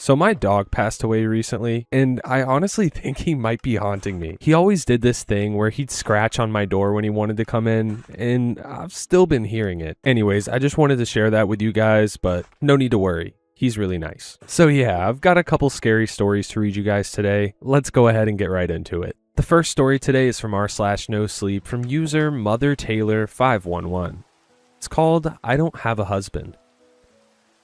So my dog passed away recently, and I honestly think he might be haunting me. He always did this thing where he'd scratch on my door when he wanted to come in, and I've still been hearing it. Anyways, I just wanted to share that with you guys, but no need to worry. He's really nice. So yeah, I've got a couple scary stories to read you guys today. Let's go ahead and get right into it. The first story today is from r/nosleep from user MotherTaylor511. It's called I Don't Have a Husband.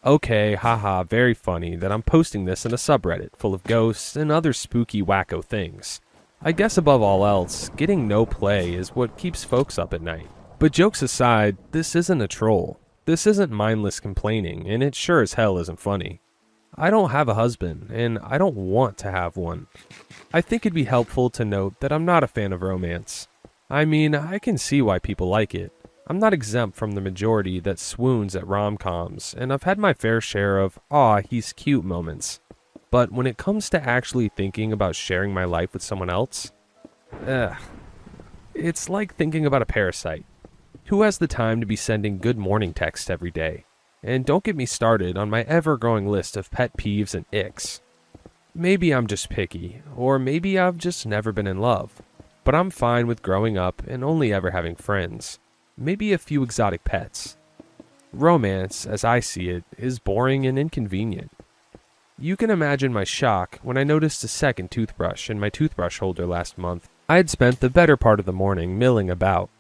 Okay, haha, very funny that I'm posting this in a subreddit full of ghosts and other spooky wacko things. I guess above all else, getting no play is what keeps folks up at night. But jokes aside, this isn't a troll. This isn't mindless complaining, and it sure as hell isn't funny. I don't have a husband, and I don't want to have one. I think it'd be helpful to note that I'm not a fan of romance. I mean, I can see why people like it. I'm not exempt from the majority that swoons at rom-coms, and I've had my fair share of, "aw, he's cute" moments. But when it comes to actually thinking about sharing my life with someone else, it's like thinking about a parasite. Who has the time to be sending good morning texts every day? And don't get me started on my ever-growing list of pet peeves and icks. Maybe I'm just picky, or maybe I've just never been in love. But I'm fine with growing up and only ever having friends. Maybe a few exotic pets. Romance, as I see it, is boring and inconvenient. You can imagine my shock when I noticed a second toothbrush in my toothbrush holder last month. I had spent the better part of the morning milling about.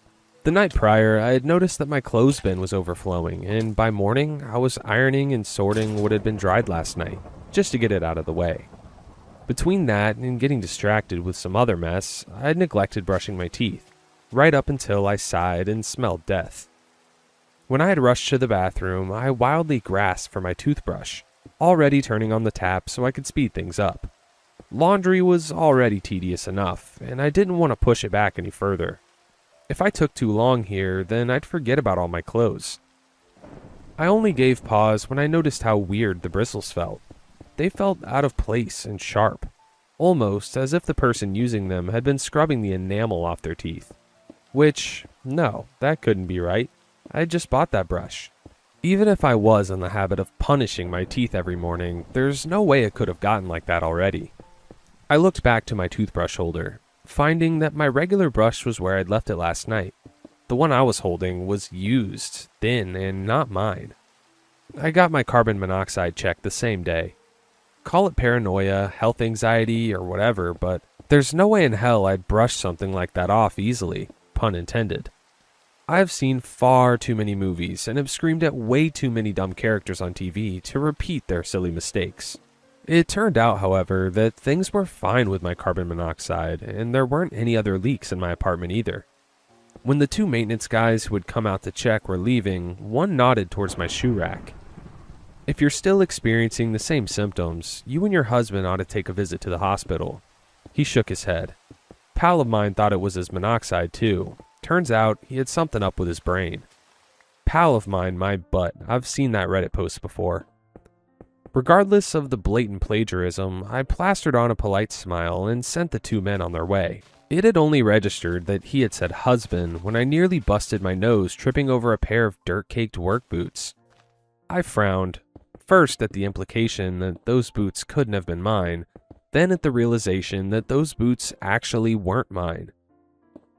The night prior, I had noticed that my clothes bin was overflowing, and by morning, I was ironing and sorting what had been dried last night, just to get it out of the way. Between that and getting distracted with some other mess, I had neglected brushing my teeth, right up until I sighed and smelled death. When I had rushed to the bathroom, I wildly grasped for my toothbrush, already turning on the tap so I could speed things up. Laundry was already tedious enough, and I didn't want to push it back any further. If I took too long here, then I'd forget about all my clothes. I only gave pause when I noticed how weird the bristles felt. They felt out of place and sharp, almost as if the person using them had been scrubbing the enamel off their teeth. Which, no, that couldn't be right. I just bought that brush. Even if I was in the habit of punishing my teeth every morning, there's no way it could have gotten like that already. I looked back to my toothbrush holder, finding that my regular brush was where I'd left it last night. The one I was holding was used, thin, and not mine. I got my carbon monoxide checked the same day. Call it paranoia, health anxiety, or whatever, but there's no way in hell I'd brush something like that off easily. Pun intended. I've seen far too many movies and have screamed at way too many dumb characters on TV to repeat their silly mistakes. It turned out, however, that things were fine with my carbon monoxide, and there weren't any other leaks in my apartment either. When the two maintenance guys who had come out to check were leaving, one nodded towards my shoe rack. If you're still experiencing the same symptoms, you and your husband ought to take a visit to the hospital. He shook his head. Pal of mine thought it was his monoxide too. Turns out he had something up with his brain. Pal of mine, my butt. I've seen that Reddit post before. Regardless of the blatant plagiarism, I plastered on a polite smile and sent the two men on their way. It had only registered that he had said husband when I nearly busted my nose tripping over a pair of dirt-caked work boots. I frowned, first at the implication that those boots couldn't have been mine, then at the realization that those boots actually weren't mine.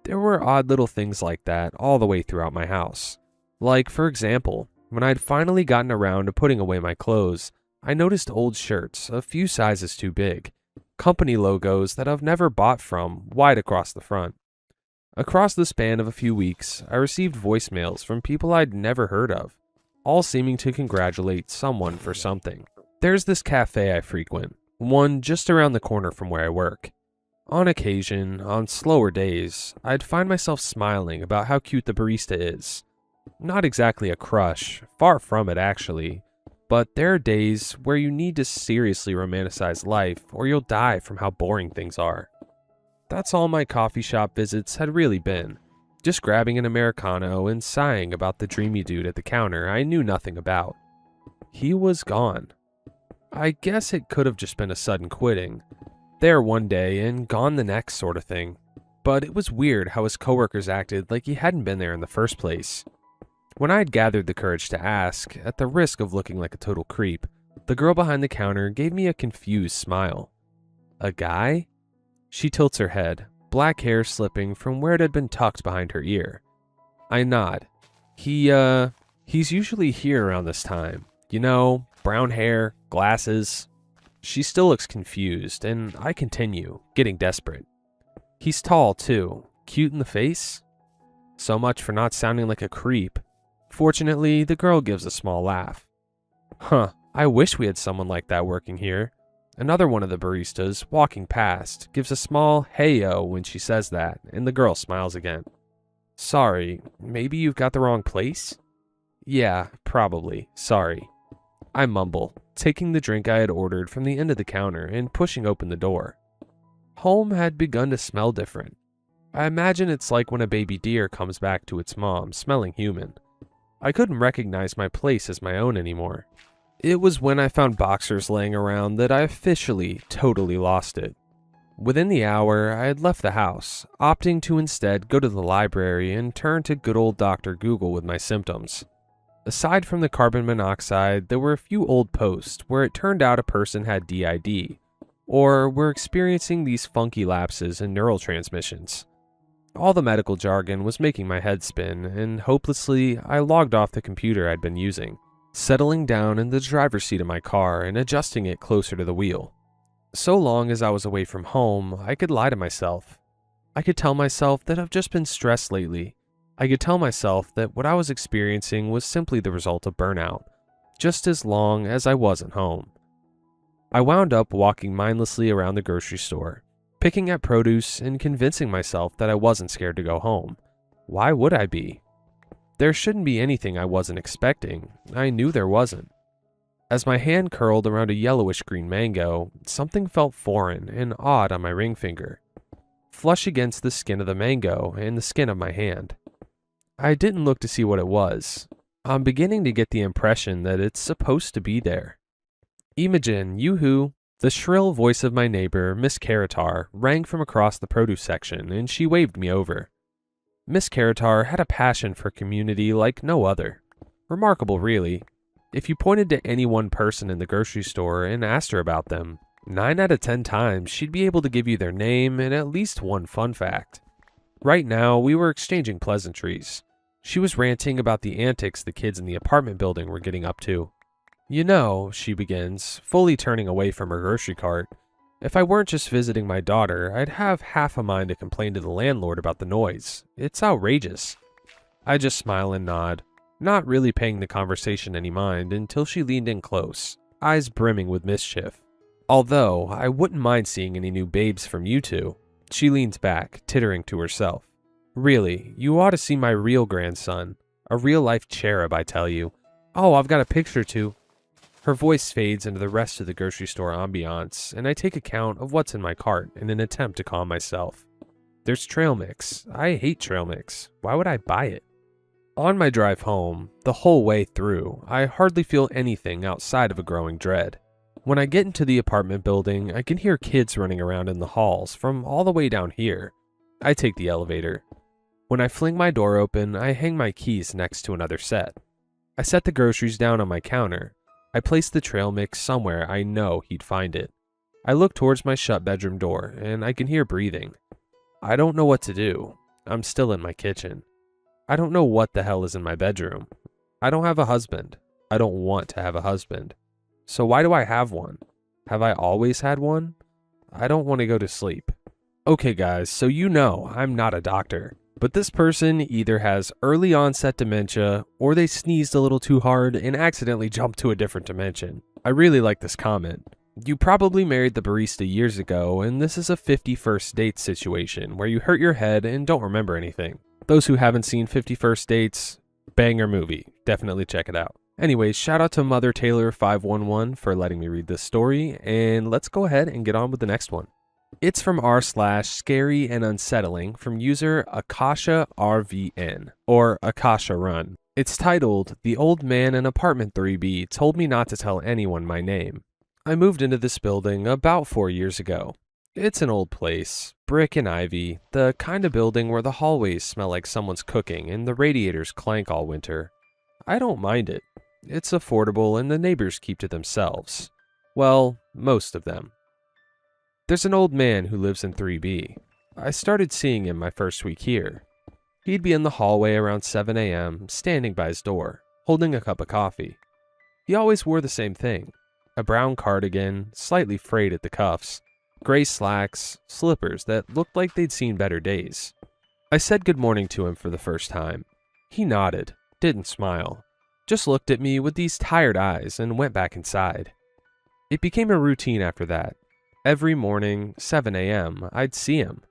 There were odd little things like that all the way throughout my house. Like, for example, when I'd finally gotten around to putting away my clothes, I noticed old shirts, a few sizes too big, company logos that I've never bought from, wide across the front. Across the span of a few weeks, I received voicemails from people I'd never heard of, all seeming to congratulate someone for something. There's this cafe I frequent, one just around the corner from where I work. On occasion, on slower days, I'd find myself smiling about how cute the barista is. Not exactly a crush, far from it actually, but there are days where you need to seriously romanticize life or you'll die from how boring things are. That's all my coffee shop visits had really been, just grabbing an Americano and sighing about the dreamy dude at the counter I knew nothing about. He was gone. I guess it could have just been a sudden quitting. There one day and gone the next sort of thing. But it was weird how his coworkers acted like he hadn't been there in the first place. When I had gathered the courage to ask, at the risk of looking like a total creep, The girl behind the counter gave me a confused smile. A guy? She tilts her head, black hair slipping from where it had been tucked behind her ear. I nod. He's usually here around this time. You know, brown hair, glasses. She still looks confused, and I continue, getting desperate. He's tall, too. Cute in the face? So much for not sounding like a creep. Fortunately, the girl gives a small laugh. Huh, I wish we had someone like that working here. Another one of the baristas, walking past, gives a small hey-o when she says that, and the girl smiles again. Sorry, maybe you've got the wrong place? Yeah, probably. Sorry. I mumble, taking the drink I had ordered from the end of the counter and pushing open the door. Home had begun to smell different. I imagine it's like when a baby deer comes back to its mom, smelling human. I couldn't recognize my place as my own anymore. It was when I found boxers laying around that I officially totally lost it. Within the hour, I had left the house, opting to instead go to the library and turn to good old Dr. Google with my symptoms. Aside from the carbon monoxide, there were a few old posts where it turned out a person had DID, or were experiencing these funky lapses in neural transmissions. All the medical jargon was making my head spin, and hopelessly, I logged off the computer I'd been using, settling down in the driver's seat of my car and adjusting it closer to the wheel. So long as I was away from home, I could lie to myself. I could tell myself that I've just been stressed lately. I could tell myself that what I was experiencing was simply the result of burnout, just as long as I wasn't home. I wound up walking mindlessly around the grocery store, picking at produce and convincing myself that I wasn't scared to go home. Why would I be? There shouldn't be anything I wasn't expecting. I knew there wasn't. As my hand curled around a yellowish-green mango, something felt foreign and odd on my ring finger, flush against the skin of the mango and the skin of my hand. I didn't look to see what it was. I'm beginning to get the impression that it's supposed to be there. Imogen, yoo-hoo! The shrill voice of my neighbor, Miss Karatar, rang from across the produce section, and she waved me over. Miss Karatar had a passion for community like no other. Remarkable, really. If you pointed to any one person in the grocery store and asked her about them, 9 out of 10 times she'd be able to give you their name and at least one fun fact. Right now, we were exchanging pleasantries. She was ranting about the antics the kids in the apartment building were getting up to. You know, she begins, fully turning away from her grocery cart, if I weren't just visiting my daughter, I'd have half a mind to complain to the landlord about the noise. It's outrageous. I just smile and nod, not really paying the conversation any mind until she leaned in close, eyes brimming with mischief. Although, I wouldn't mind seeing any new babes from you two. She leans back, tittering to herself. Really, you ought to see my real grandson. A real-life cherub, I tell you. Oh, I've got a picture too. Her voice fades into the rest of the grocery store ambiance, and I take account of what's in my cart in an attempt to calm myself. There's trail mix. I hate trail mix. Why would I buy it? On my drive home, the whole way through, I hardly feel anything outside of a growing dread. When I get into the apartment building, I can hear kids running around in the halls from all the way down here. I take the elevator. When I fling my door open, I hang my keys next to another set. I set the groceries down on my counter. I place the trail mix somewhere I know he'd find it. I look towards my shut bedroom door, and I can hear breathing. I don't know what to do. I'm still in my kitchen. I don't know what the hell is in my bedroom. I don't have a husband. I don't want to have a husband. So why do I have one? Have I always had one? I don't want to go to sleep. Okay guys, so you know I'm not a doctor. But this person either has early onset dementia or they sneezed a little too hard and accidentally jumped to a different dimension. I really like this comment. You probably married the barista years ago and this is a 51st Dates situation where you hurt your head and don't remember anything. Those who haven't seen 51st Dates, banger movie. Definitely check it out. Anyways, shout out to Mother Taylor 511 for letting me read this story, and let's go ahead and get on with the next one. It's from r/scary and unsettling from user Akasha RVN, or Akasha Run. It's titled, The Old Man in Apartment 3B Told Me Not to Tell Anyone My Name. I moved into this building about 4 years ago. It's an old place, brick and ivy, the kind of building where the hallways smell like someone's cooking and the radiators clank all winter. I don't mind it. It's affordable and the neighbors keep to themselves. Well, most of them. There's an old man who lives in 3B. I started seeing him my first week here. He'd be in the hallway around 7 a.m., standing by his door, holding a cup of coffee. He always wore the same thing, a brown cardigan, slightly frayed at the cuffs, gray slacks, slippers that looked like they'd seen better days. I said good morning to him for the first time. He nodded, didn't smile, just looked at me with these tired eyes and went back inside. It became a routine after that. Every morning, 7 a.m., I'd see him.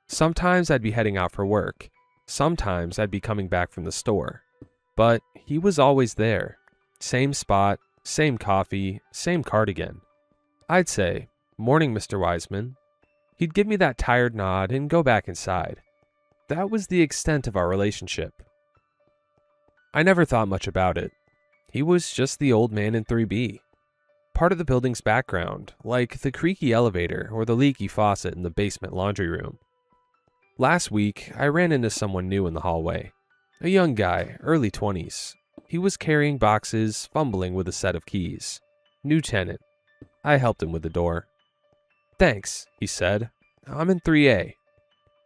Sometimes I'd be heading out for work. Sometimes I'd be coming back from the store. But he was always there. Same spot, same coffee, same cardigan. I'd say, "Morning, Mr. Wiseman." He'd give me that tired nod and go back inside. That was the extent of our relationship. I never thought much about it. He was just the old man in 3B. Part of the building's background, like the creaky elevator or the leaky faucet in the basement laundry room. Last week, I ran into someone new in the hallway. A young guy, early 20s. He was carrying boxes, fumbling with a set of keys. New tenant. I helped him with the door. "Thanks," he said. "I'm in 3A.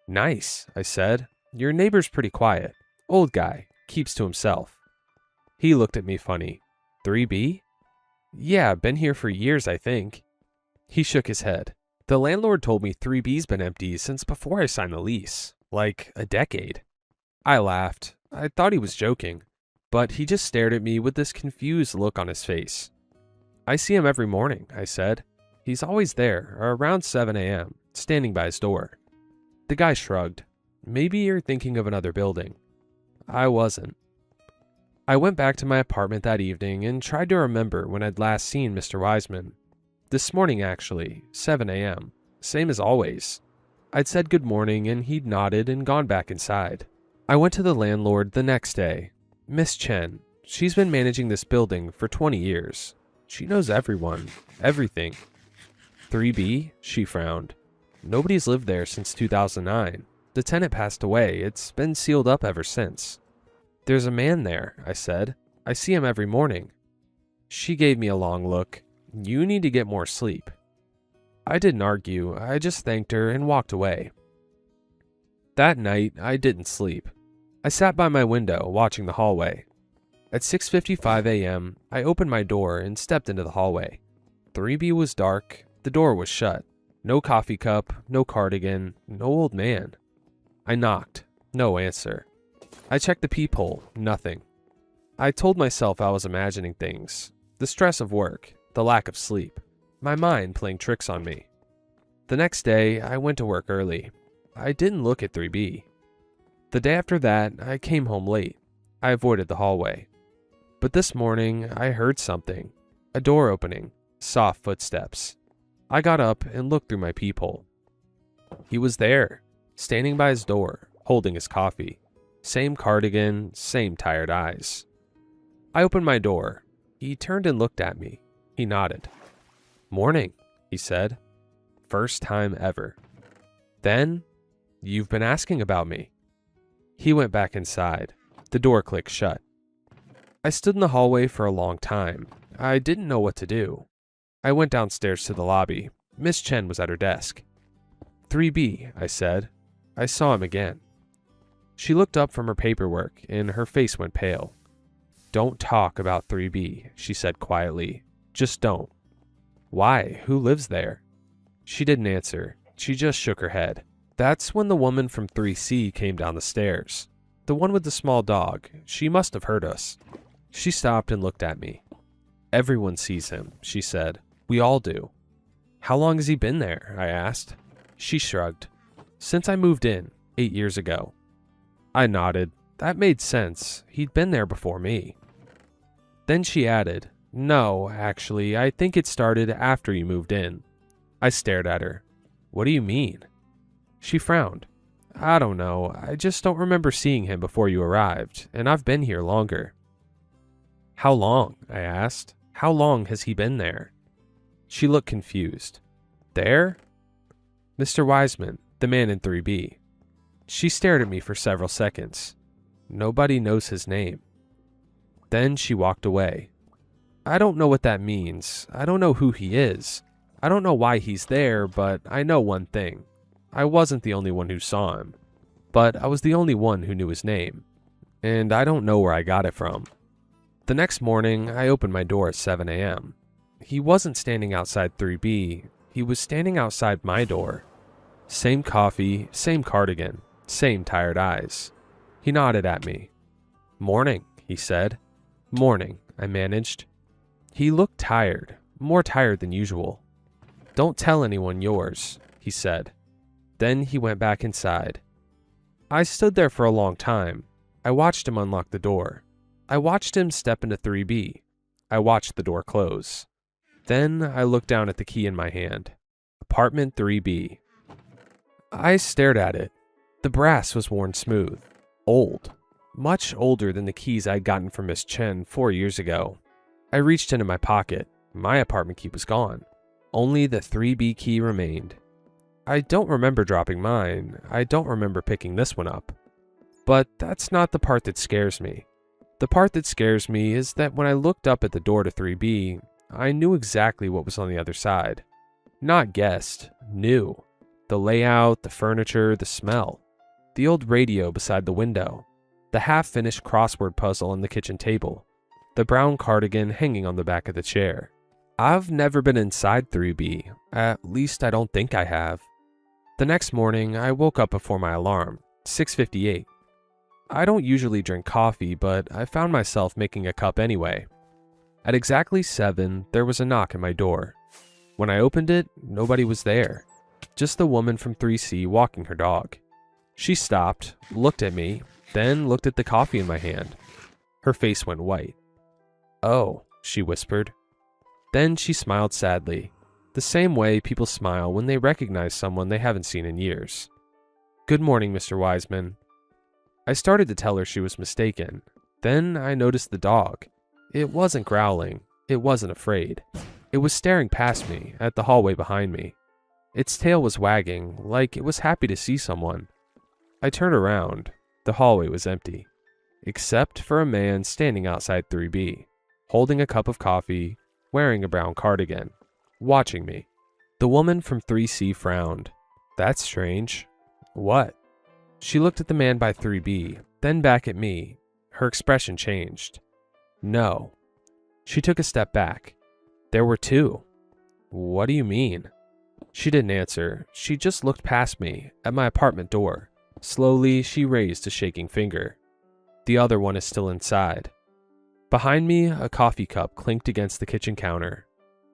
"Nice," I said. "Your neighbor's pretty quiet. Old guy, keeps to himself." He looked at me funny. 3B? "Yeah, been here for years, I think." He shook his head. "The landlord told me 3B's been empty since before I signed the lease. Like a decade." I laughed. I thought he was joking, but he just stared at me with this confused look on his face. "I see him every morning," I said. "He's always there, around 7 a.m., standing by his door." The guy shrugged. "Maybe you're thinking of another building." I wasn't. I went back to my apartment that evening and tried to remember when I'd last seen Mr. Wiseman. This morning, actually, 7 a.m., same as always. I'd said good morning and he'd nodded and gone back inside. I went to the landlord the next day. Miss Chen. She's been managing this building for 20 years. She knows everyone, everything. 3B? She frowned. Nobody's lived there since 2009. The tenant passed away. It's been sealed up ever since. "There's a man there," I said. "I see him every morning." She gave me a long look. "You need to get more sleep." I didn't argue. I just thanked her and walked away. That night, I didn't sleep. I sat by my window, watching the hallway. At 6:55 a.m., I opened my door and stepped into the hallway. 3B was dark. The door was shut. No coffee cup, no cardigan, no old man. I knocked. No answer. I checked the peephole. Nothing. I told myself I was imagining things. The stress of work, the lack of sleep, my mind playing tricks on me. The next day, I went to work early. I didn't look at 3B. The day after that, I came home late. I avoided the hallway. But this morning, I heard something. A door opening. Soft footsteps. I got up and looked through my peephole. He was there, standing by his door, holding his coffee. Same cardigan, same tired eyes. I opened my door. He turned and looked at me. He nodded. "Morning," he said. First time ever. Then, "You've been asking about me." He went back inside. The door clicked shut. I stood in the hallway for a long time. I didn't know what to do. I went downstairs to the lobby. Miss Chen was at her desk. 3B, I said. I saw him again. She looked up from her paperwork, and her face went pale. "Don't talk about 3B, she said quietly. "Just don't." "Why? Who lives there?" She didn't answer. She just shook her head. That's when the woman from 3C came down the stairs. The one with the small dog. She must have heard us. She stopped and looked at me. "Everyone sees him," she said. "We all do." "How long has he been there?" I asked. She shrugged. "Since I moved in, 8 years ago." I nodded. That made sense. He'd been there before me. Then she added, "No, actually, I think it started after you moved in." I stared at her. "What do you mean?" She frowned. "I don't know. I just don't remember seeing him before you arrived, and I've been here longer." "How long?" I asked. "How long has he been there?" She looked confused. "There?" "Mr. Wiseman, the man in 3B. She stared at me for several seconds. "Nobody knows his name." Then she walked away. I don't know what that means. I don't know who he is. I don't know why he's there, but I know one thing. I wasn't the only one who saw him, but I was the only one who knew his name, and I don't know where I got it from. The next morning, I opened my door at 7 a.m. He wasn't standing outside 3B, he was standing outside my door. Same coffee, same cardigan, same tired eyes. He nodded at me. "Morning," he said. "Morning," I managed. He looked tired, more tired than usual. "Don't tell anyone yours," he said. Then he went back inside. I stood there for a long time. I watched him unlock the door. I watched him step into 3B. I watched the door close. Then I looked down at the key in my hand. Apartment 3B. I stared at it. The brass was worn smooth. Old. Much older than the keys I'd gotten from Miss Chen 4 years ago. I reached into my pocket. My apartment key was gone. Only the 3B key remained. I don't remember dropping mine. I don't remember picking this one up. But that's not the part that scares me. The part that scares me is that when I looked up at the door to 3B, I knew exactly what was on the other side. Not guessed, knew. The layout, the furniture, the smell. The old radio beside the window. The half-finished crossword puzzle on the kitchen table. The brown cardigan hanging on the back of the chair. I've never been inside 3B. At least I don't think I have. The next morning, I woke up before my alarm, 6:58. I don't usually drink coffee, but I found myself making a cup anyway. At exactly 7, there was a knock at my door. When I opened it, nobody was there. Just the woman from 3C walking her dog. She stopped, looked at me, then looked at the coffee in my hand. Her face went white. "Oh," she whispered. Then she smiled sadly, the same way people smile when they recognize someone they haven't seen in years. "Good morning, Mr. Wiseman." I started to tell her she was mistaken. Then I noticed the dog. It wasn't growling. It wasn't afraid. It was staring past me, at the hallway behind me. Its tail was wagging, like it was happy to see someone. I turned around. The hallway was empty, except for a man standing outside 3B, holding a cup of coffee, wearing a brown cardigan, watching me. The woman from 3C frowned. "That's strange." "What?" She looked at the man by 3B, then back at me. Her expression changed. "No." She took a step back. "There were 2. "What do you mean?" She didn't answer. She just looked past me, at my apartment door. Slowly, she raised a shaking finger. "The other one is still inside." Behind me, a coffee cup clinked against the kitchen counter.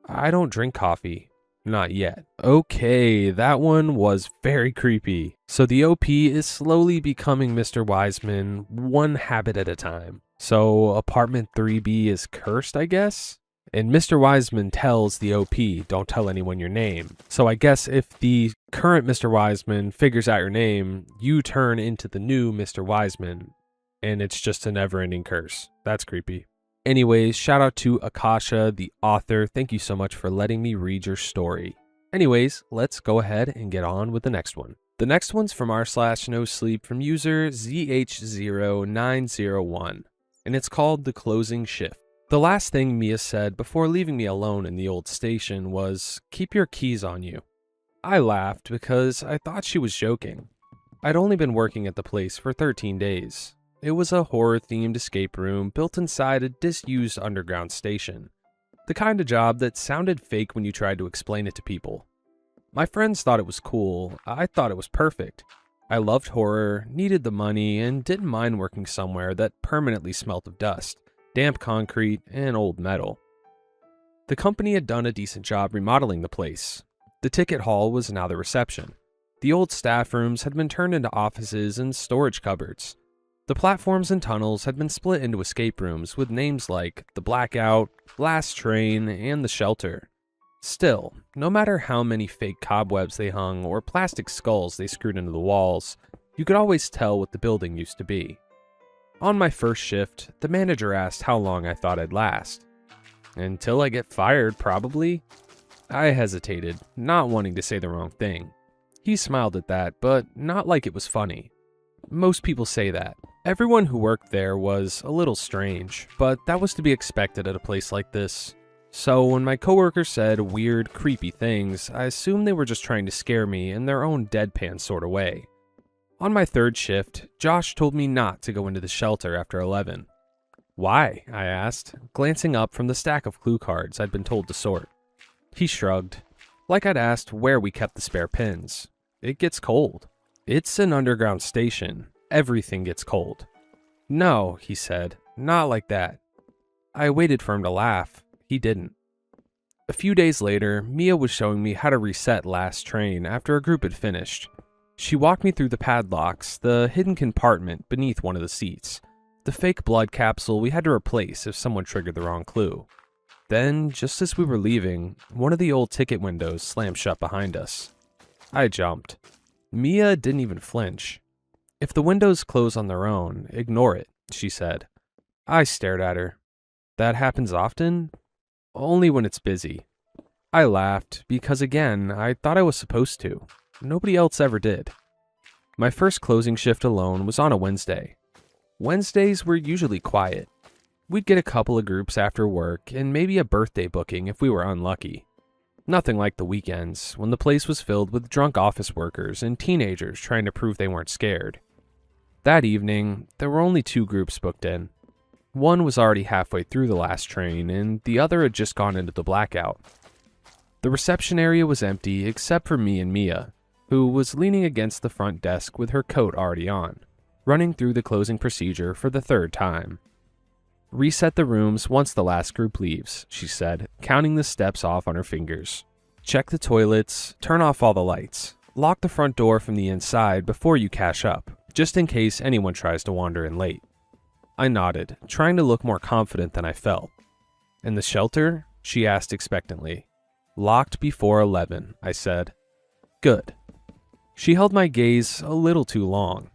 I don't drink coffee. Not yet. Okay, that one was very creepy. So the OP is slowly becoming Mr. Wiseman, one habit at a time. So apartment 3B is cursed, I guess? And Mr. Wiseman tells the OP, "Don't tell anyone your name." So I guess if the current Mr. Wiseman figures out your name, you turn into the new Mr. Wiseman, and it's just a never-ending curse. That's creepy. Anyways, shout out to Akasha, the author. Thank you so much for letting me read your story. Anyways, let's go ahead and get on with the next one. The next one's from r/nosleep from user ZH0901, and it's called The Closing Shift. The last thing Mia said before leaving me alone in the old station was, "Keep your keys on you." I laughed because I thought she was joking. I'd only been working at the place for 13 days. It was a horror-themed escape room built inside a disused underground station. The kind of job that sounded fake when you tried to explain it to people. My friends thought it was cool. I thought it was perfect. I loved horror, needed the money, and didn't mind working somewhere that permanently smelt of dust, damp concrete, and old metal. The company had done a decent job remodeling the place. The ticket hall was now the reception. The old staff rooms had been turned into offices and storage cupboards. The platforms and tunnels had been split into escape rooms with names like the Blackout, Last Train, and the Shelter. Still, no matter how many fake cobwebs they hung or plastic skulls they screwed into the walls, you could always tell what the building used to be. On my first shift, the manager asked how long I thought I'd last. "Until I get fired, probably." I hesitated, not wanting to say the wrong thing. He smiled at that, but not like it was funny. Most people say that. Everyone who worked there was a little strange, but that was to be expected at a place like this. So when my coworkers said weird, creepy things, I assumed they were just trying to scare me in their own deadpan sort of way. On my third shift, Josh told me not to go into the shelter after 11. Why? I asked, glancing up from the stack of clue cards I'd been told to sort. He shrugged, like I'd asked where we kept the spare pins. It gets cold. It's an underground station. Everything gets cold. No, he said, not like that. I waited for him to laugh. He didn't. A few days later, Mia was showing me how to reset last train after a group had finished. She walked me through the padlocks, the hidden compartment beneath one of the seats, the fake blood capsule we had to replace if someone triggered the wrong clue. Then, just as we were leaving, one of the old ticket windows slammed shut behind us. I jumped. Mia didn't even flinch. If the windows close on their own, ignore it, she said. I stared at her. That happens often? Only when it's busy. I laughed, because again, I thought I was supposed to. Nobody else ever did. My first closing shift alone was on a Wednesday. Wednesdays were usually quiet. We'd get a couple of groups after work, and maybe a birthday booking if we were unlucky. Nothing like the weekends, when the place was filled with drunk office workers and teenagers trying to prove they weren't scared. That evening, there were only 2 groups booked in. One was already halfway through the last train, and the other had just gone into the blackout. The reception area was empty except for me and Mia, who was leaning against the front desk with her coat already on, running through the closing procedure for the 3rd time. Reset the rooms once the last group leaves, she said, counting the steps off on her fingers. Check the toilets, turn off all the lights, lock the front door from the inside before you cash up, just in case anyone tries to wander in late. I nodded, trying to look more confident than I felt. "And the shelter?" she asked expectantly. "Locked before 11, I said. "Good." She held my gaze a little too long.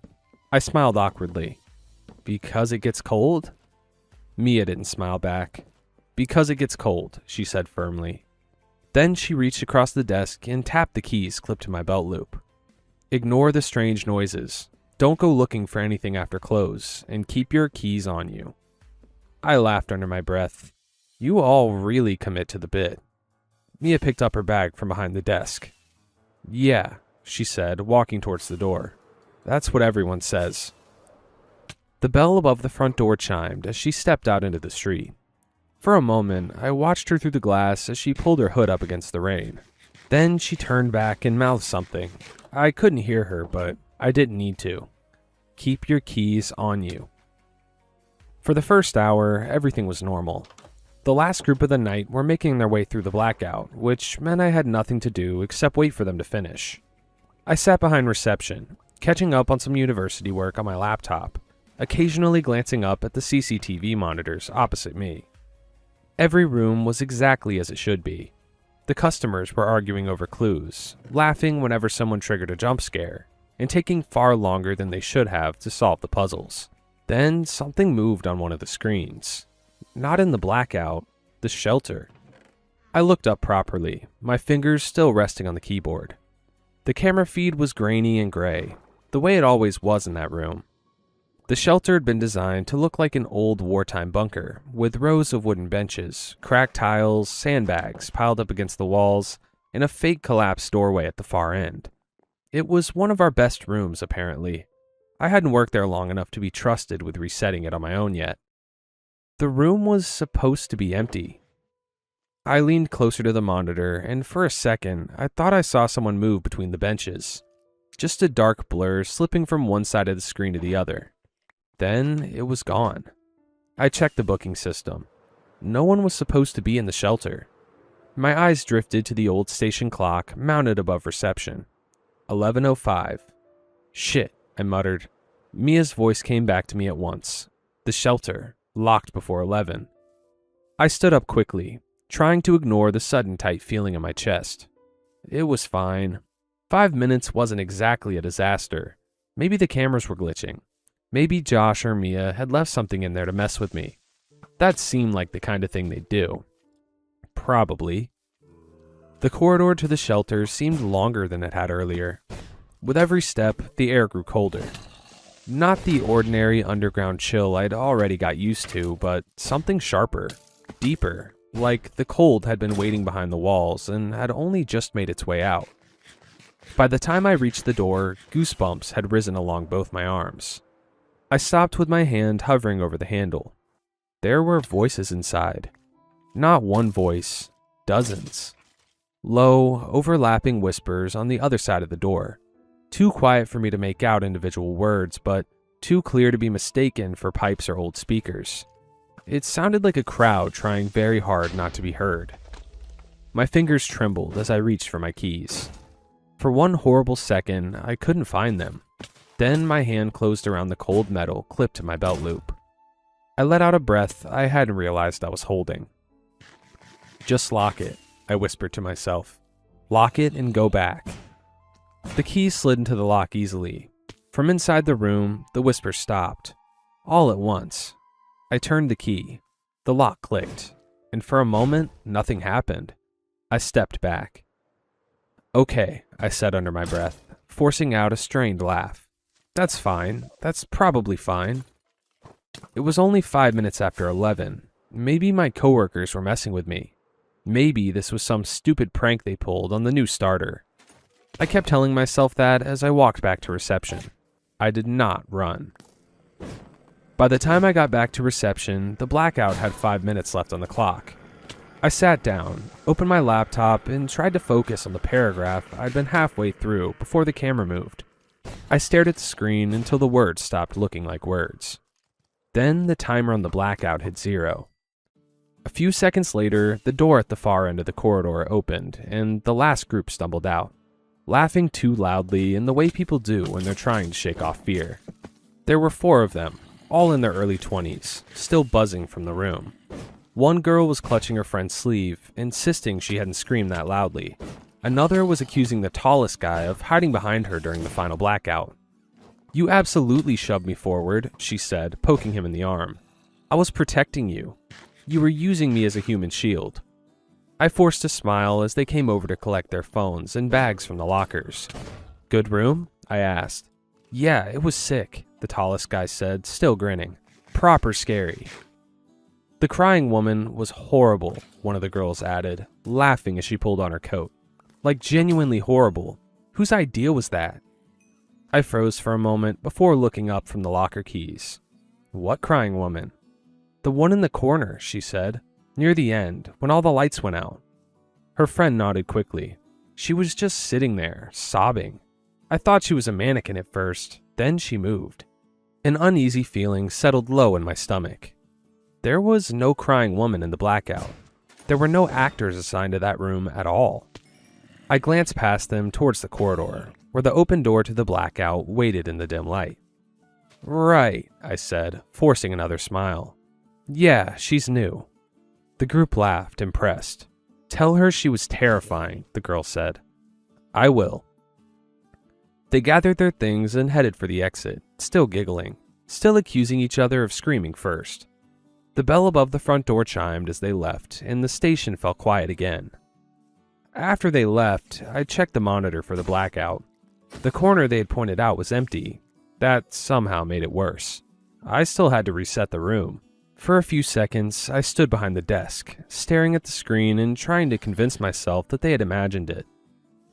I smiled awkwardly. "Because it gets cold?" Mia didn't smile back. "Because it gets cold," she said firmly. Then she reached across the desk and tapped the keys clipped to my belt loop. "Ignore the strange noises. Don't go looking for anything after close, and keep your keys on you." I laughed under my breath. You all really commit to the bit. Mia picked up her bag from behind the desk. "Yeah," she said, walking towards the door. "That's what everyone says." The bell above the front door chimed as she stepped out into the street. For a moment, I watched her through the glass as she pulled her hood up against the rain. Then she turned back and mouthed something. I couldn't hear her, but I didn't need to. "Keep your keys on you." For the first hour, everything was normal. The last group of the night were making their way through the blackout, which meant I had nothing to do except wait for them to finish. I sat behind reception, catching up on some university work on my laptop, occasionally glancing up at the CCTV monitors opposite me. Every room was exactly as it should be. The customers were arguing over clues, laughing whenever someone triggered a jump scare, and taking far longer than they should have to solve the puzzles. Then something moved on one of the screens. Not in the blackout, the shelter. I looked up properly, my fingers still resting on the keyboard. The camera feed was grainy and gray, the way it always was in that room. The shelter had been designed to look like an old wartime bunker, with rows of wooden benches, cracked tiles, sandbags piled up against the walls, and a fake collapsed doorway at the far end. It was one of our best rooms, apparently. I hadn't worked there long enough to be trusted with resetting it on my own yet. The room was supposed to be empty. I leaned closer to the monitor, and for a second, I thought I saw someone move between the benches. Just a dark blur slipping from one side of the screen to the other. Then it was gone. I checked the booking system. No one was supposed to be in the shelter. My eyes drifted to the old station clock mounted above reception. 11:05. "Shit," I muttered. Mia's voice came back to me at once. The shelter, locked before 11. I stood up quickly, trying to ignore the sudden tight feeling in my chest. It was fine. 5 minutes wasn't exactly a disaster. Maybe the cameras were glitching. Maybe Josh or Mia had left something in there to mess with me. That seemed like the kind of thing they'd do. Probably. The corridor to the shelter seemed longer than it had earlier. With every step, the air grew colder. Not the ordinary underground chill I'd already got used to, but something sharper, deeper, like the cold had been waiting behind the walls and had only just made its way out. By the time I reached the door, goosebumps had risen along both my arms. I stopped with my hand hovering over the handle. There were voices inside. Not one voice, dozens. Low, overlapping whispers on the other side of the door. Too quiet for me to make out individual words, but too clear to be mistaken for pipes or old speakers. It sounded like a crowd trying very hard not to be heard. My fingers trembled as I reached for my keys. For one horrible second, I couldn't find them. Then my hand closed around the cold metal clipped to my belt loop. I let out a breath I hadn't realized I was holding. "Just lock it," I whispered to myself. "Lock it and go back." The key slid into the lock easily. From inside the room, the whisper stopped. All at once. I turned the key. The lock clicked, and for a moment, nothing happened. I stepped back. "Okay," I said under my breath, forcing out a strained laugh. "That's fine. That's probably fine." It was only 5 minutes after 11. Maybe my coworkers were messing with me. Maybe this was some stupid prank they pulled on the new starter. I kept telling myself that as I walked back to reception. I did not run. By the time I got back to reception, the blackout had 5 minutes left on the clock. I sat down, opened my laptop, and tried to focus on the paragraph I'd been halfway through before the camera moved. I stared at the screen until the words stopped looking like words. Then the timer on the blackout hit 0. A few seconds later, the door at the far end of the corridor opened, and the last group stumbled out, laughing too loudly in the way people do when they're trying to shake off fear. There were 4 of them, all in their early 20s, still buzzing from the room. One girl was clutching her friend's sleeve, insisting she hadn't screamed that loudly. Another was accusing the tallest guy of hiding behind her during the final blackout. "You absolutely shoved me forward," she said, poking him in the arm. "I was protecting you. You were using me as a human shield." I forced a smile as they came over to collect their phones and bags from the lockers. "Good room?" I asked. "Yeah, it was sick," the tallest guy said, still grinning. "Proper scary." "The crying woman was horrible," one of the girls added, laughing as she pulled on her coat. "Like genuinely horrible. Whose idea was that?" I froze for a moment before looking up from the locker keys. "What crying woman?" "The one in the corner," she said, "near the end, when all the lights went out." Her friend nodded quickly. "She was just sitting there, sobbing. I thought she was a mannequin at first, then she moved." An uneasy feeling settled low in my stomach. There was no crying woman in the blackout. There were no actors assigned to that room at all. I glanced past them towards the corridor, where the open door to the blackout waited in the dim light. "Right," I said, forcing another smile. "Yeah, she's new." The group laughed, impressed. "Tell her she was terrifying," the girl said. "I will." They gathered their things and headed for the exit, still giggling, still accusing each other of screaming first. The bell above the front door chimed as they left, and the station fell quiet again. After they left, I checked the monitor for the blackout. The corner they had pointed out was empty. That somehow made it worse. I still had to reset the room. For a few seconds, I stood behind the desk, staring at the screen and trying to convince myself that they had imagined it.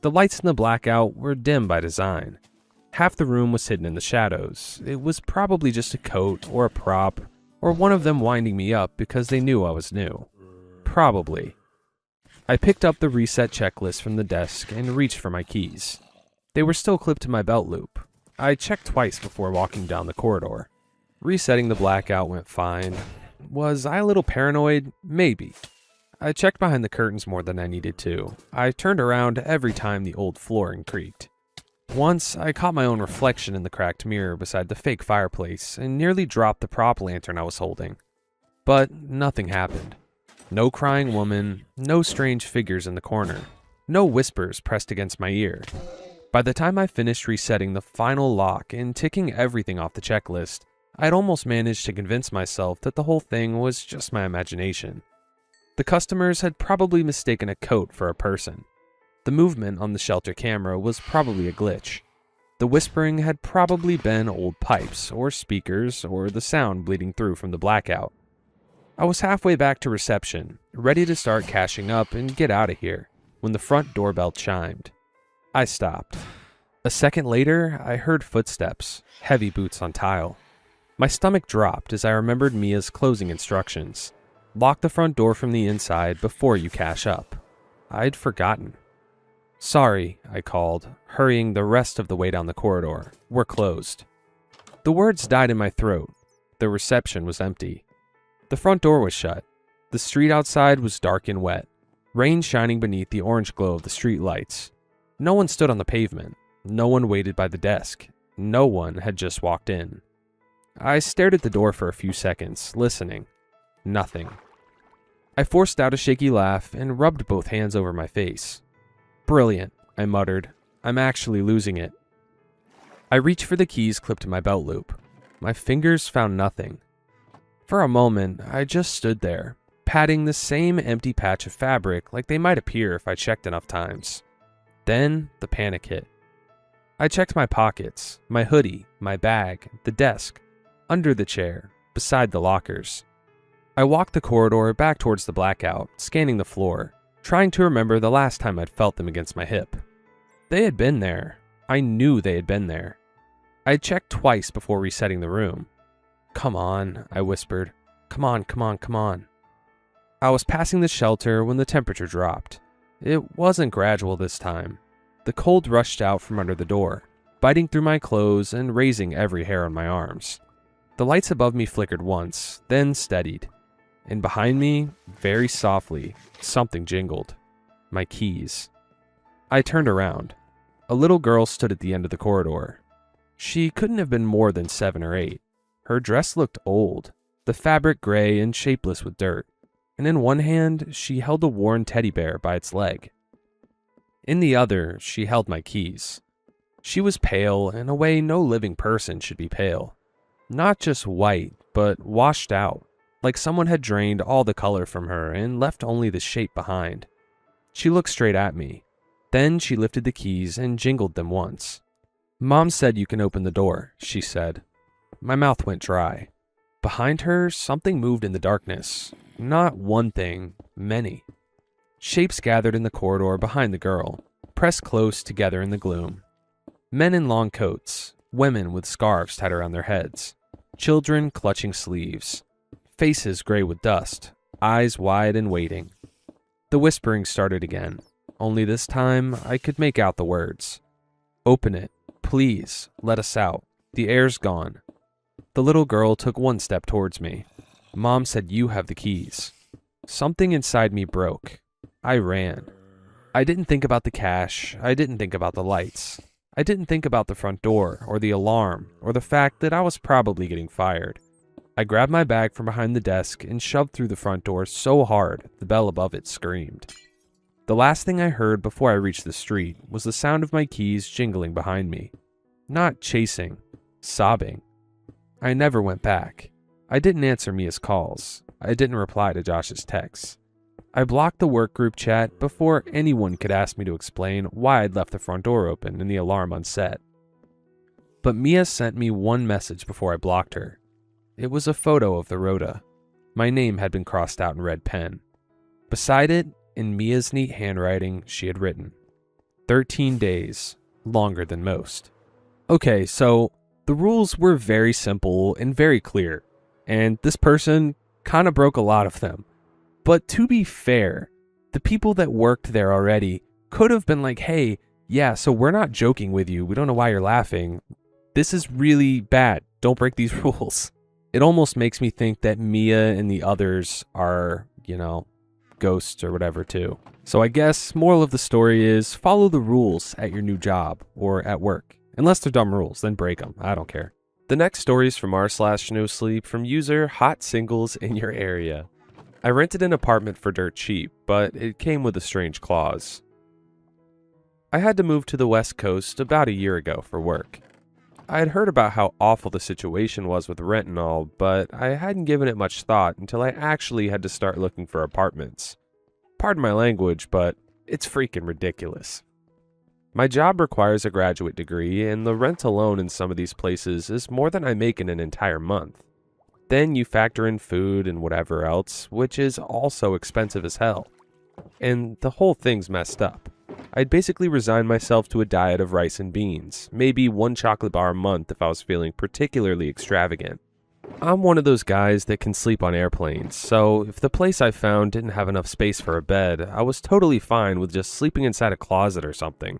The lights in the blackout were dim by design. Half the room was hidden in the shadows. It was probably just a coat or a prop, or one of them winding me up because they knew I was new. Probably. I picked up the reset checklist from the desk and reached for my keys. They were still clipped to my belt loop. I checked twice before walking down the corridor. Resetting the blackout went fine. Was I a little paranoid? Maybe. I checked behind the curtains more than I needed to. I turned around every time the old flooring creaked. Once, I caught my own reflection in the cracked mirror beside the fake fireplace and nearly dropped the prop lantern I was holding. But nothing happened. No crying woman, no strange figures in the corner, no whispers pressed against my ear. By the time I finished resetting the final lock and ticking everything off the checklist, I'd almost managed to convince myself that the whole thing was just my imagination. The customers had probably mistaken a coat for a person. The movement on the shelter camera was probably a glitch. The whispering had probably been old pipes, or speakers, or the sound bleeding through from the blackout. I was halfway back to reception, ready to start cashing up and get out of here, when the front doorbell chimed. I stopped. A second later, I heard footsteps, heavy boots on tile. My stomach dropped as I remembered Mia's closing instructions. Lock the front door from the inside before you cash up. I'd forgotten. Sorry, I called, hurrying the rest of the way down the corridor. We're closed. The words died in my throat. The reception was empty. The front door was shut. The street outside was dark and wet, rain shining beneath the orange glow of the street lights. No one stood on the pavement. No one waited by the desk. No one had just walked in. I stared at the door for a few seconds, listening. Nothing. I forced out a shaky laugh and rubbed both hands over my face. Brilliant, I muttered. I'm actually losing it. I reached for the keys clipped to my belt loop. My fingers found nothing. For a moment, I just stood there, patting the same empty patch of fabric like they might appear if I checked enough times. Then, the panic hit. I checked my pockets, my hoodie, my bag, the desk, under the chair, beside the lockers. I walked the corridor back towards the blackout, scanning the floor, trying to remember the last time I'd felt them against my hip. They had been there. I knew they had been there. I checked twice before resetting the room. Come on, I whispered. Come on, come on, come on. I was passing the shelter when the temperature dropped. It wasn't gradual this time. The cold rushed out from under the door, biting through my clothes and raising every hair on my arms. The lights above me flickered once, then steadied. And behind me, very softly, something jingled. My keys. I turned around. A little girl stood at the end of the corridor. She couldn't have been more than 7 or 8. Her dress looked old, the fabric gray and shapeless with dirt, and in one hand she held a worn teddy bear by its leg. In the other, she held my keys. She was pale in a way no living person should be pale. Not just white, but washed out, like someone had drained all the color from her and left only the shape behind. She looked straight at me. Then she lifted the keys and jingled them once. Mom said you can open the door, she said. My mouth went dry. Behind her, something moved in the darkness. Not one thing, many. Shapes gathered in the corridor behind the girl, pressed close together in the gloom. Men in long coats, women with scarves tied around their heads, children clutching sleeves, faces gray with dust, eyes wide and waiting. The whispering started again, only this time I could make out the words. Open it, please, let us out. The air's gone. The little girl took one step towards me. Mom said you have the keys. Something inside me broke. I ran. I didn't think about the cash. I didn't think about the lights. I didn't think about the front door, or the alarm, or the fact that I was probably getting fired. I grabbed my bag from behind the desk and shoved through the front door so hard the bell above it screamed. The last thing I heard before I reached the street was the sound of my keys jingling behind me. Not chasing, sobbing. I never went back. I didn't answer Mia's calls. I didn't reply to Josh's texts. I blocked the work group chat before anyone could ask me to explain why I'd left the front door open and the alarm unset. But Mia sent me one message before I blocked her. It was a photo of the rota. My name had been crossed out in red pen. Beside it, in Mia's neat handwriting, she had written, 13 days, longer than most. Okay, so the rules were very simple and very clear, and this person kind of broke a lot of them. But to be fair, the people that worked there already could have been like, hey, yeah, so we're not joking with you. We don't know why you're laughing. This is really bad. Don't break these rules. It almost makes me think that Mia and the others are, ghosts or whatever too. So I guess moral of the story is follow the rules at your new job or at work. Unless they're dumb rules, then break them. I don't care. The next story is from r/NoSleep from user Hot Singles in Your Area. I rented an apartment for dirt cheap, but it came with a strange clause. I had to move to the West Coast about a year ago for work. I had heard about how awful the situation was with rent and all, but I hadn't given it much thought until I actually had to start looking for apartments. Pardon my language, but it's freaking ridiculous. My job requires a graduate degree, and the rent alone in some of these places is more than I make in an entire month. Then you factor in food and whatever else, which is also expensive as hell. And the whole thing's messed up. I'd basically resign myself to a diet of rice and beans, maybe one chocolate bar a month if I was feeling particularly extravagant. I'm one of those guys that can sleep on airplanes, so if the place I found didn't have enough space for a bed, I was totally fine with just sleeping inside a closet or something.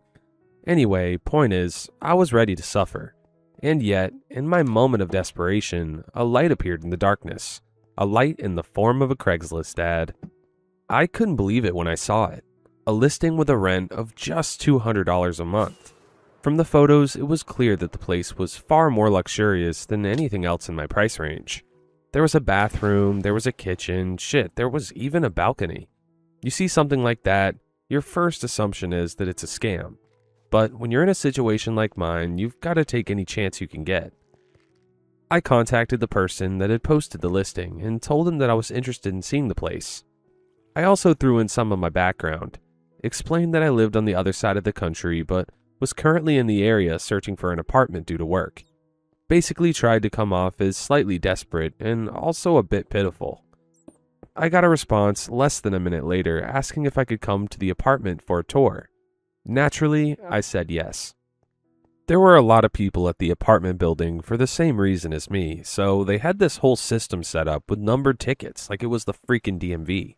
Anyway, point is, I was ready to suffer. And yet, in my moment of desperation, a light appeared in the darkness. A light in the form of a Craigslist ad. I couldn't believe it when I saw it. A listing with a rent of just $200 a month. From the photos, it was clear that the place was far more luxurious than anything else in my price range. There was a bathroom, there was a kitchen, there was even a balcony. You see something like that, your first assumption is that it's a scam. But when you're in a situation like mine, you've got to take any chance you can get. I contacted the person that had posted the listing and told him that I was interested in seeing the place. I also threw in some of my background, explained that I lived on the other side of the country but was currently in the area searching for an apartment due to work. Basically tried to come off as slightly desperate and also a bit pitiful. I got a response less than a minute later asking if I could come to the apartment for a tour. Naturally, I said yes. There were a lot of people at the apartment building for the same reason as me, so they had this whole system set up with numbered tickets like it was the freaking DMV.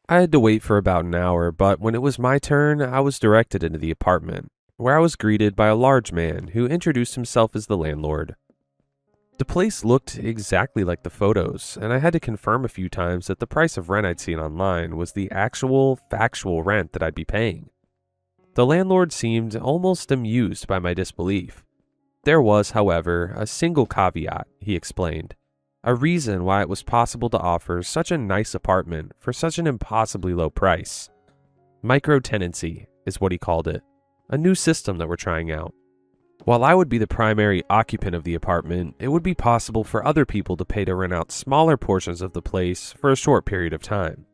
I had to wait for about an hour, but when it was my turn, I was directed into the apartment, where I was greeted by a large man who introduced himself as the landlord. The place looked exactly like the photos, and I had to confirm a few times that the price of rent I'd seen online was the actual, factual rent that I'd be paying. The landlord seemed almost amused by my disbelief. There was, however, a single caveat, he explained. A reason why it was possible to offer such a nice apartment for such an impossibly low price. Micro-tenancy is what he called it, a new system that we're trying out. While I would be the primary occupant of the apartment, it would be possible for other people to pay to rent out smaller portions of the place for a short period of time.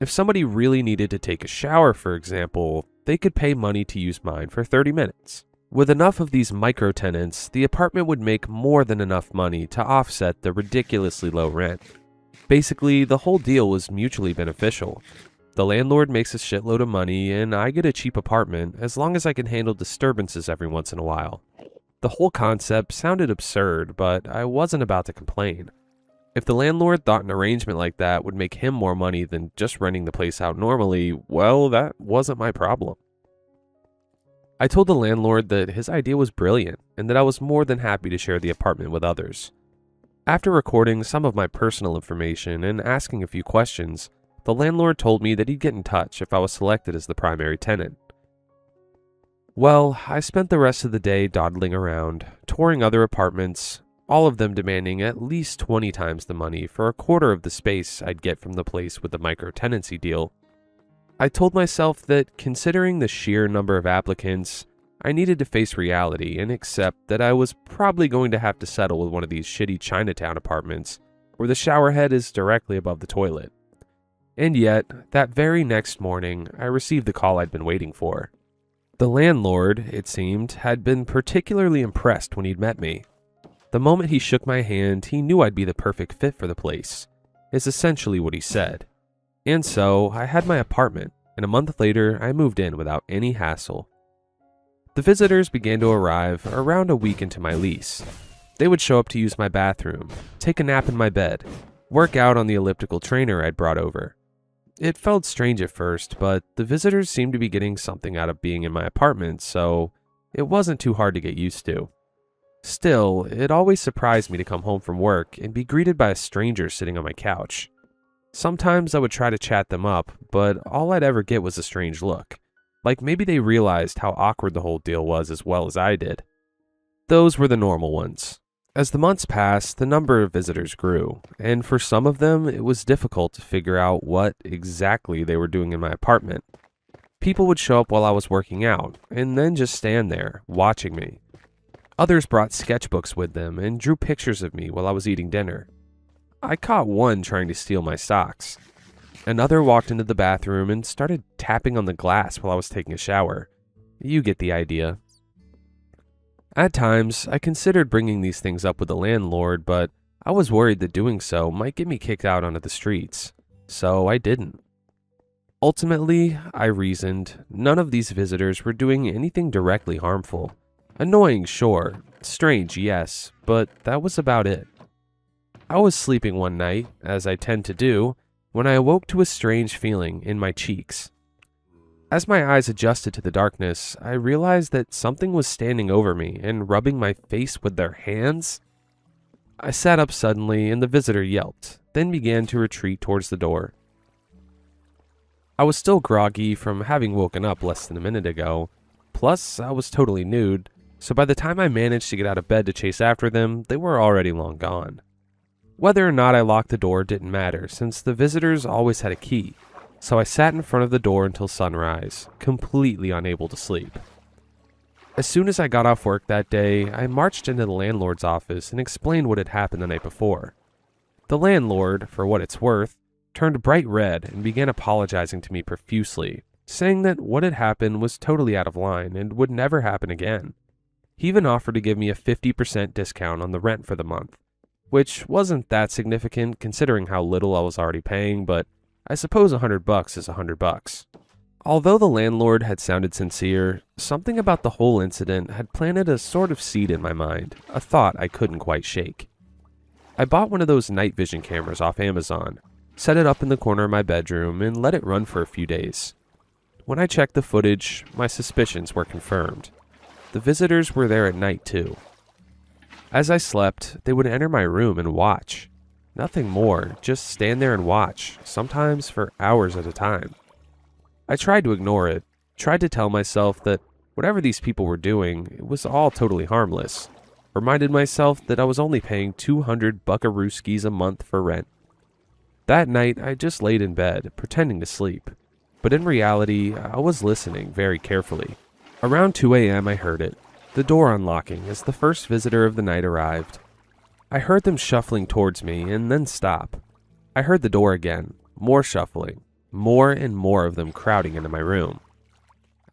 If somebody really needed to take a shower, for example, they could pay money to use mine for 30 minutes. With enough of these micro-tenants, the apartment would make more than enough money to offset the ridiculously low rent. Basically, the whole deal was mutually beneficial. The landlord makes a shitload of money, and I get a cheap apartment as long as I can handle disturbances every once in a while. The whole concept sounded absurd, but I wasn't about to complain. If the landlord thought an arrangement like that would make him more money than just renting the place out normally, well, that wasn't my problem. I told the landlord that his idea was brilliant and that I was more than happy to share the apartment with others. After recording some of my personal information and asking a few questions, the landlord told me that he'd get in touch if I was selected as the primary tenant. Well, I spent the rest of the day dawdling around, touring other apartments, all of them demanding at least 20 times the money for a quarter of the space I'd get from the place with the micro-tenancy deal. I told myself that considering the sheer number of applicants, I needed to face reality and accept that I was probably going to have to settle with one of these shitty Chinatown apartments where the shower head is directly above the toilet. And yet, that very next morning, I received the call I'd been waiting for. The landlord, it seemed, had been particularly impressed when he'd met me. The moment he shook my hand, he knew I'd be the perfect fit for the place, is essentially what he said. And so, I had my apartment, and a month later, I moved in without any hassle. The visitors began to arrive around a week into my lease. They would show up to use my bathroom, take a nap in my bed, work out on the elliptical trainer I'd brought over. It felt strange at first, but the visitors seemed to be getting something out of being in my apartment, so it wasn't too hard to get used to. Still, it always surprised me to come home from work and be greeted by a stranger sitting on my couch. Sometimes I would try to chat them up, but all I'd ever get was a strange look. Like maybe they realized how awkward the whole deal was as well as I did. Those were the normal ones. As the months passed, the number of visitors grew, and for some of them, it was difficult to figure out what exactly they were doing in my apartment. People would show up while I was working out, and then just stand there, watching me. Others brought sketchbooks with them and drew pictures of me while I was eating dinner. I caught one trying to steal my socks. Another walked into the bathroom and started tapping on the glass while I was taking a shower. You get the idea. At times, I considered bringing these things up with the landlord, but I was worried that doing so might get me kicked out onto the streets, so I didn't. Ultimately, I reasoned, none of these visitors were doing anything directly harmful. Annoying, sure. Strange, yes, but that was about it. I was sleeping one night, as I tend to do, when I awoke to a strange feeling in my cheeks. As my eyes adjusted to the darkness, I realized that something was standing over me and rubbing my face with their hands. I sat up suddenly and the visitor yelped, then began to retreat towards the door. I was still groggy from having woken up less than a minute ago, plus I was totally nude, so by the time I managed to get out of bed to chase after them, they were already long gone. Whether or not I locked the door didn't matter, since the visitors always had a key, so I sat in front of the door until sunrise, completely unable to sleep. As soon as I got off work that day, I marched into the landlord's office and explained what had happened the night before. The landlord, for what it's worth, turned bright red and began apologizing to me profusely, saying that what had happened was totally out of line and would never happen again. He even offered to give me a 50% discount on the rent for the month, which wasn't that significant considering how little I was already paying, but I suppose $100 is $100. Although the landlord had sounded sincere, something about the whole incident had planted a sort of seed in my mind, a thought I couldn't quite shake. I bought one of those night vision cameras off Amazon, set it up in the corner of my bedroom, and let it run for a few days. When I checked the footage, my suspicions were confirmed. The visitors were there at night too. As I slept, they would enter my room and watch. Nothing more, just stand there and watch, sometimes for hours at a time. I tried to ignore it, tried to tell myself that whatever these people were doing, it was all totally harmless. Reminded myself that I was only paying 200 buckarooskies a month for rent. That night, I just laid in bed, pretending to sleep. But in reality, I was listening very carefully. Around 2 a.m. I heard it, the door unlocking as the first visitor of the night arrived. I heard them shuffling towards me and then stop. I heard the door again, more shuffling, more and more of them crowding into my room.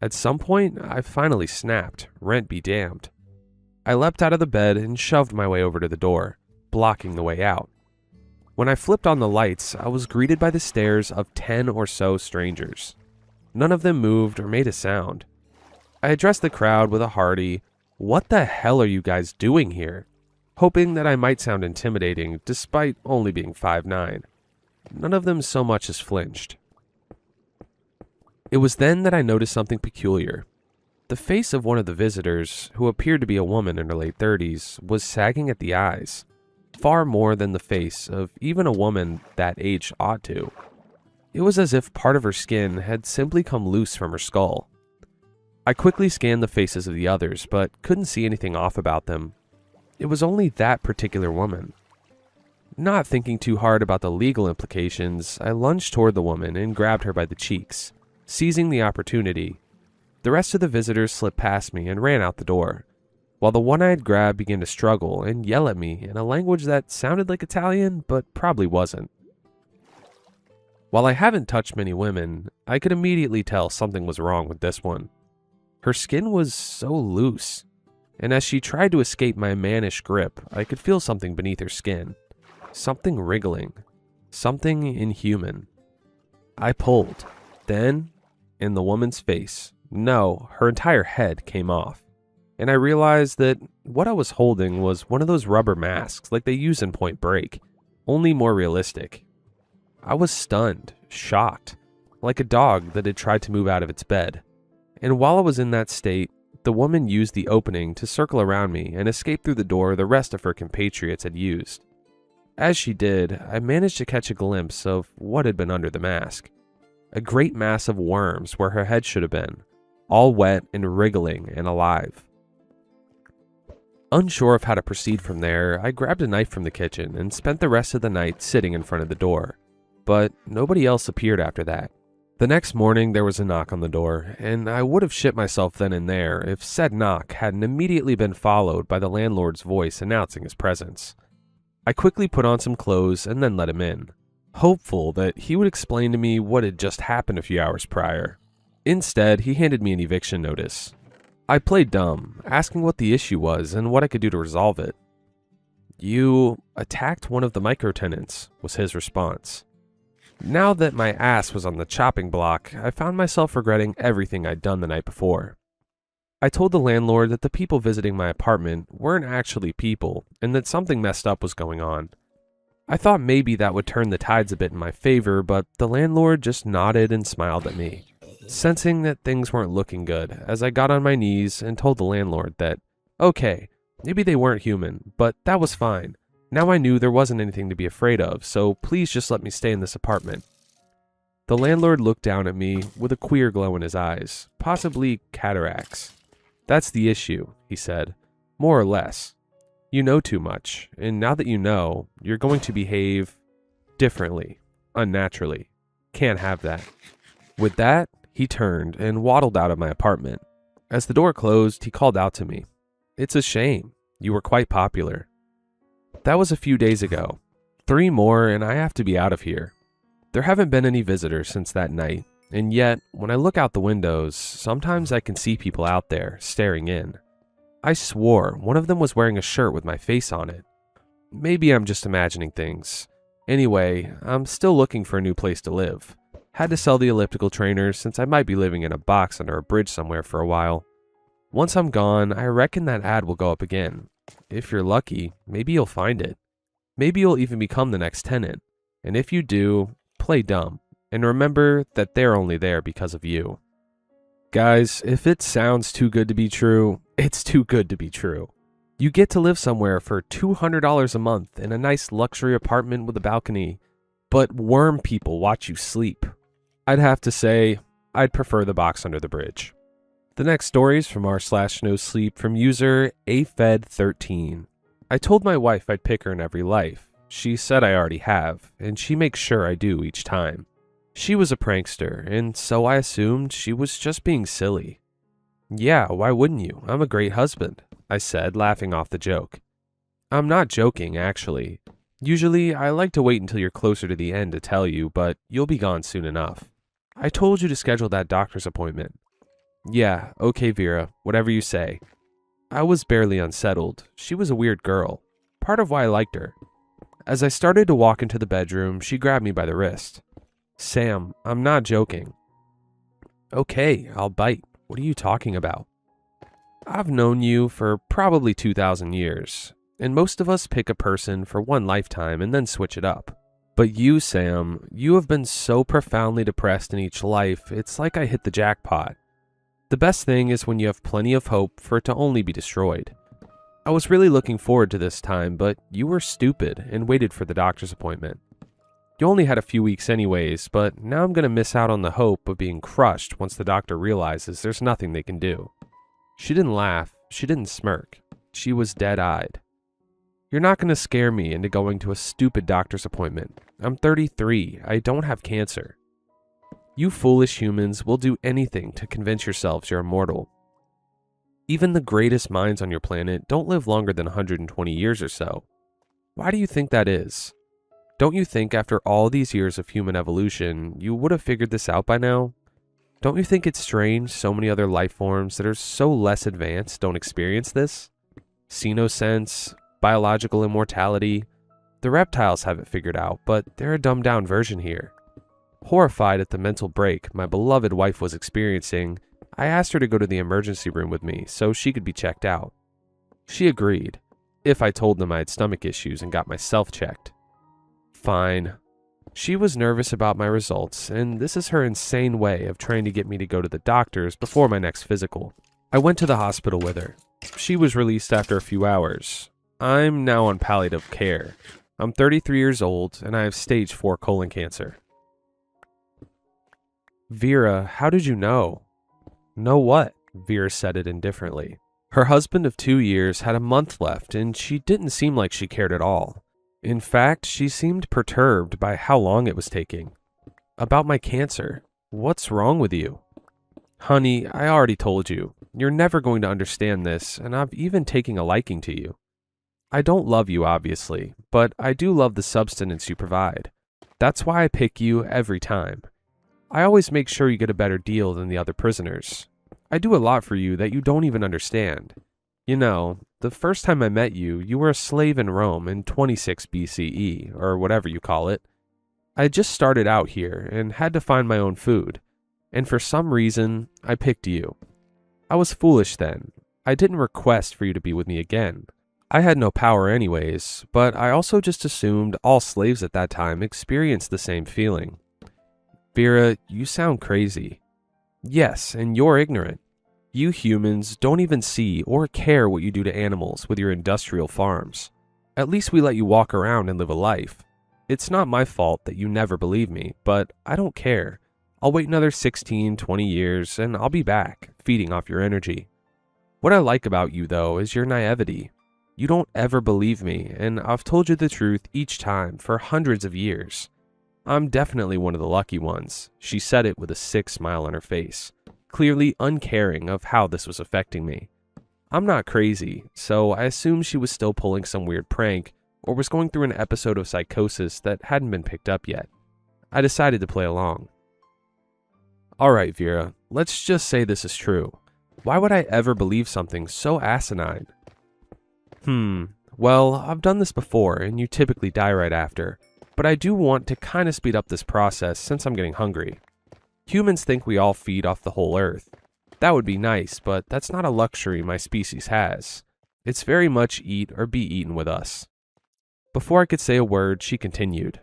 At some point, I finally snapped, rent be damned. I leapt out of the bed and shoved my way over to the door, blocking the way out. When I flipped on the lights, I was greeted by the stares of 10 or so strangers. None of them moved or made a sound. I addressed the crowd with a hearty, "What the hell are you guys doing here?" hoping that I might sound intimidating despite only being 5'9". None of them so much as flinched. It was then that I noticed something peculiar. The face of one of the visitors, who appeared to be a woman in her late 30s, was sagging at the eyes, far more than the face of even a woman that age ought to. It was as if part of her skin had simply come loose from her skull. I quickly scanned the faces of the others, but couldn't see anything off about them. It was only that particular woman. Not thinking too hard about the legal implications, I lunged toward the woman and grabbed her by the cheeks, seizing the opportunity. The rest of the visitors slipped past me and ran out the door, while the one I had grabbed began to struggle and yell at me in a language that sounded like Italian, but probably wasn't. While I haven't touched many women, I could immediately tell something was wrong with this one. Her skin was so loose, and as she tried to escape my mannish grip, I could feel something beneath her skin. Something wriggling. Something inhuman. I pulled. Then, in the woman's face, no, her entire head came off. And I realized that what I was holding was one of those rubber masks like they use in Point Break, only more realistic. I was stunned, shocked, like a dog that had tried to move out of its bed. And while I was in that state, the woman used the opening to circle around me and escape through the door the rest of her compatriots had used. As she did, I managed to catch a glimpse of what had been under the mask. A great mass of worms where her head should have been, all wet and wriggling and alive. Unsure of how to proceed from there, I grabbed a knife from the kitchen and spent the rest of the night sitting in front of the door. But nobody else appeared after that. The next morning there was a knock on the door, and I would have shit myself then and there if said knock hadn't immediately been followed by the landlord's voice announcing his presence. I quickly put on some clothes and then let him in, hopeful that he would explain to me what had just happened a few hours prior. Instead, he handed me an eviction notice. I played dumb, asking what the issue was and what I could do to resolve it. "You attacked one of the micro-tenants," was his response. Now that my ass was on the chopping block, I found myself regretting everything I'd done the night before. I told the landlord that the people visiting my apartment weren't actually people and that something messed up was going on. I thought maybe that would turn the tides a bit in my favor, but the landlord just nodded and smiled at me, sensing that things weren't looking good as I got on my knees and told the landlord that, okay, maybe they weren't human, but that was fine. Now I knew there wasn't anything to be afraid of, so please just let me stay in this apartment. The landlord looked down at me with a queer glow in his eyes, possibly cataracts. "That's the issue," he said, "more or less. You know too much, and now that you know, you're going to behave differently, unnaturally. Can't have that." With that, he turned and waddled out of my apartment. As the door closed, he called out to me, "It's a shame. You were quite popular." That was a few days ago. 3 more and I have to be out of here. There haven't been any visitors since that night, and yet, when I look out the windows, sometimes I can see people out there, staring in. I swore one of them was wearing a shirt with my face on it. Maybe I'm just imagining things. Anyway, I'm still looking for a new place to live. Had to sell the elliptical trainers since I might be living in a box under a bridge somewhere for a while. Once I'm gone, I reckon that ad will go up again. If you're lucky, maybe you'll find it. Maybe you'll even become the next tenant. And if you do, play dumb. And remember that they're only there because of you. Guys, if it sounds too good to be true, it's too good to be true. You get to live somewhere for $200 a month in a nice luxury apartment with a balcony, but worm people watch you sleep. I'd have to say, I'd prefer the box under the bridge. The next story is from r/nosleep from user afed13. I told my wife I'd pick her in every life. She said I already have, and she makes sure I do each time. She was a prankster, and so I assumed she was just being silly. "Yeah, why wouldn't you? I'm a great husband," I said, laughing off the joke. "I'm not joking, actually. Usually, I like to wait until you're closer to the end to tell you, but you'll be gone soon enough. I told you to schedule that doctor's appointment." "Yeah, okay, Vera, whatever you say." I was barely unsettled. She was a weird girl, part of why I liked her. As I started to walk into the bedroom, she grabbed me by the wrist. "Sam, I'm not joking." "Okay, I'll bite. What are you talking about?" "I've known you for probably 2,000 years, and most of us pick a person for one lifetime and then switch it up. But you, Sam, you have been so profoundly depressed in each life, it's like I hit the jackpot. The best thing is when you have plenty of hope for it to only be destroyed. I was really looking forward to this time, but you were stupid and waited for the doctor's appointment. You only had a few weeks anyways, but now I'm going to miss out on the hope of being crushed once the doctor realizes there's nothing they can do." She didn't laugh. She didn't smirk. She was dead-eyed. "You're not going to scare me into going to a stupid doctor's appointment. I'm 33. I don't have cancer. You foolish humans will do anything to convince yourselves you're immortal. Even the greatest minds on your planet don't live longer than 120 years or so. Why do you think that is? Don't you think after all these years of human evolution, you would have figured this out by now? Don't you think it's strange so many other life forms that are so less advanced don't experience this? Xenosense, biological immortality. The reptiles have it figured out, but they're a dumbed-down version here." Horrified at the mental break my beloved wife was experiencing, I asked her to go to the emergency room with me so she could be checked out. She agreed, if I told them I had stomach issues and got myself checked. Fine. She was nervous about my results, and this is her insane way of trying to get me to go to the doctors before my next physical. I went to the hospital with her. She was released after a few hours. I'm now on palliative care. I'm 33 years old, and I have stage 4 colon cancer. "Vera, how did you know?" "Know what?" Vera said it indifferently. Her husband of 2 years had a month left, and she didn't seem like she cared at all. In fact, she seemed perturbed by how long it was taking. "About my cancer. What's wrong with you?" "Honey, I already told you. You're never going to understand this, and I've even taken a liking to you. I don't love you, obviously, but I do love the substance you provide. That's why I pick you every time. I always make sure you get a better deal than the other prisoners. I do a lot for you that you don't even understand. You know, the first time I met you, you were a slave in Rome in 26 BCE, or whatever you call it. I had just started out here and had to find my own food, and for some reason, I picked you. I was foolish then. I didn't request for you to be with me again. I had no power anyways, but I also just assumed all slaves at that time experienced the same feeling. Vera, you sound crazy. Yes, and you're ignorant. You humans don't even see or care what you do to animals with your industrial farms. At least we let you walk around and live a life. It's not my fault that you never believe me, but I don't care. I'll wait another 16, 20 years, and I'll be back, feeding off your energy. What I like about you, though, is your naivety. You don't ever believe me, and I've told you the truth each time for hundreds of years. I'm definitely one of the lucky ones. She said it with a sick smile on her face, clearly uncaring of how this was affecting me. I'm not crazy, so I assumed she was still pulling some weird prank or was going through an episode of psychosis that hadn't been picked up yet. I decided to play along. Alright, Vera, let's just say this is true. Why would I ever believe something so asinine? Well, I've done this before and you typically die right after, but I do want to kind of speed up this process since I'm getting hungry. Humans think we all feed off the whole earth. That would be nice, but that's not a luxury my species has. It's very much eat or be eaten with us. Before I could say a word, she continued.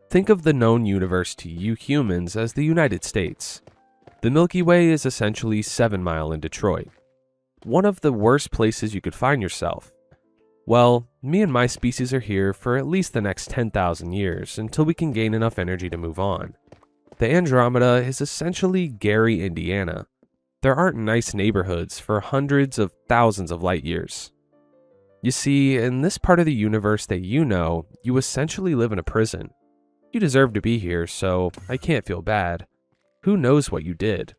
Think of the known universe to you humans as the United States. The Milky Way is essentially 7 Mile in Detroit. One of the worst places you could find yourself. Well, me and my species are here for at least the next 10,000 years until we can gain enough energy to move on. The Andromeda is essentially Gary, Indiana. There aren't nice neighborhoods for hundreds of thousands of light years. You see, in this part of the universe that you know, you essentially live in a prison. You deserve to be here, so I can't feel bad. Who knows what you did?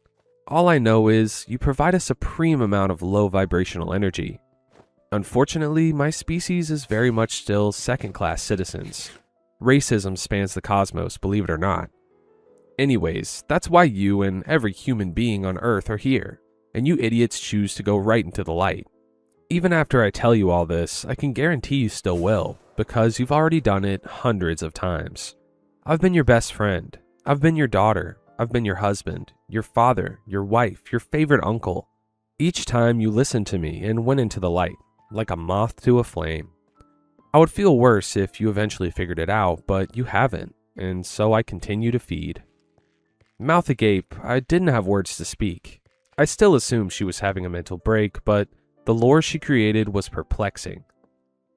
All I know is you provide a supreme amount of low vibrational energy. Unfortunately, my species is very much still second-class citizens. Racism spans the cosmos, believe it or not. Anyways, that's why you and every human being on Earth are here, and you idiots choose to go right into the light. Even after I tell you all this, I can guarantee you still will, because you've already done it hundreds of times. I've been your best friend. I've been your daughter. I've been your husband, your father, your wife, your favorite uncle. Each time you listened to me and went into the light, like a moth to a flame. I would feel worse if you eventually figured it out, but you haven't, and so I continue to feed. Mouth agape, I didn't have words to speak. I still assumed she was having a mental break, but the lore she created was perplexing.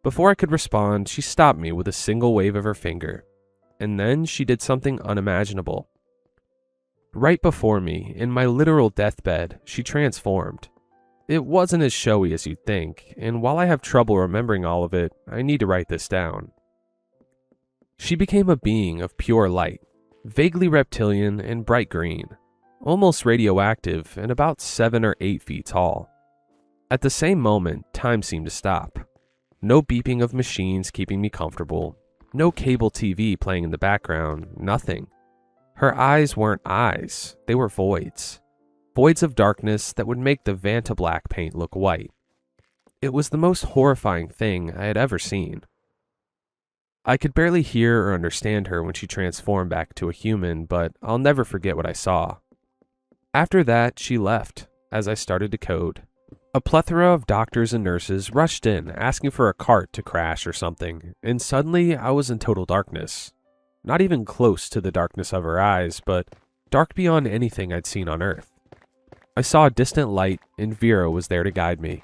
Before I could respond, she stopped me with a single wave of her finger, and then she did something unimaginable. Right before me, in my literal deathbed, she transformed. It wasn't as showy as you'd think, and while I have trouble remembering all of it, I need to write this down. She became a being of pure light, vaguely reptilian and bright green, almost radioactive and about 7 or 8 feet tall. At the same moment, time seemed to stop. No beeping of machines keeping me comfortable, no cable TV playing in the background, nothing. Her eyes weren't eyes, they were voids. Voids of darkness that would make the Vanta black paint look white. It was the most horrifying thing I had ever seen. I could barely hear or understand her when she transformed back to a human, but I'll never forget what I saw. After that, she left, as I started to code. A plethora of doctors and nurses rushed in, asking for a cart to crash or something, and suddenly I was in total darkness. Not even close to the darkness of her eyes, but dark beyond anything I'd seen on Earth. I saw a distant light, and Vera was there to guide me.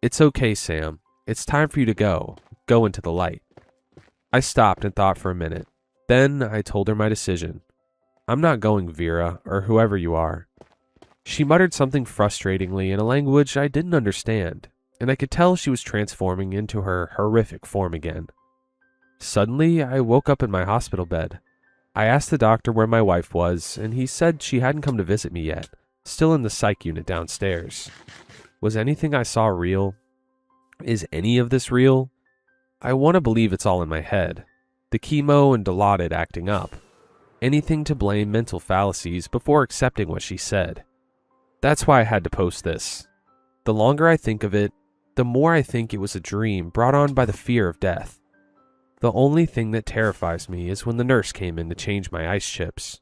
"It's okay, Sam. It's time for you to go. Go into the light." I stopped and thought for a minute. Then I told her my decision. "I'm not going, Vera, or whoever you are." She muttered something frustratingly in a language I didn't understand, and I could tell she was transforming into her horrific form again. Suddenly, I woke up in my hospital bed. I asked the doctor where my wife was, and he said she hadn't come to visit me yet, still in the psych unit downstairs. Was anything I saw real? Is any of this real? I want to believe it's all in my head. The chemo and Dilaudid acting up. anything to blame mental fallacies before accepting what she said. That's why I had to post this. The longer I think of it, the more I think it was a dream brought on by the fear of death. The only thing that terrifies me is when the nurse came in to change my ice chips.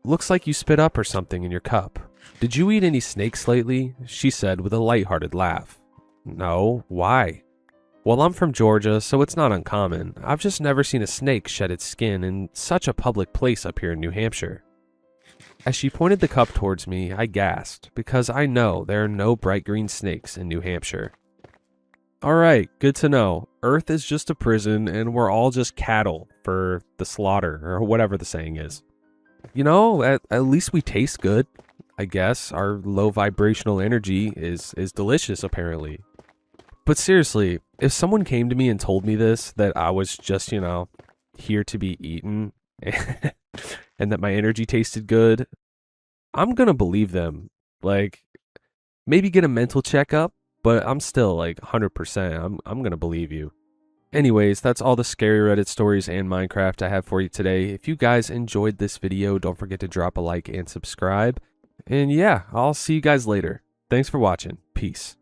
Looks like you spit up or something in your cup. Did you eat any snakes lately? She said with a lighthearted laugh. No, why? Well, I'm from Georgia, so it's not uncommon. I've just never seen a snake shed its skin in such a public place up here in New Hampshire. As she pointed the cup towards me, I gasped, because I know there are no bright green snakes in New Hampshire. Alright, good to know. Earth is just a prison, and we're all just cattle for the slaughter, or whatever the saying is. You know, at least we taste good, I guess. Our low vibrational energy is delicious, apparently. But seriously, if someone came to me and told me this, that I was just, here to be eaten, and that my energy tasted good, I'm gonna believe them. Like, maybe get a mental checkup, but I'm still 100%. I'm gonna believe you. Anyways, that's all the scary Reddit stories and Minecraft I have for you today. If you guys enjoyed this video, don't forget to drop a like and subscribe. And yeah, I'll see you guys later. Thanks for watching. Peace.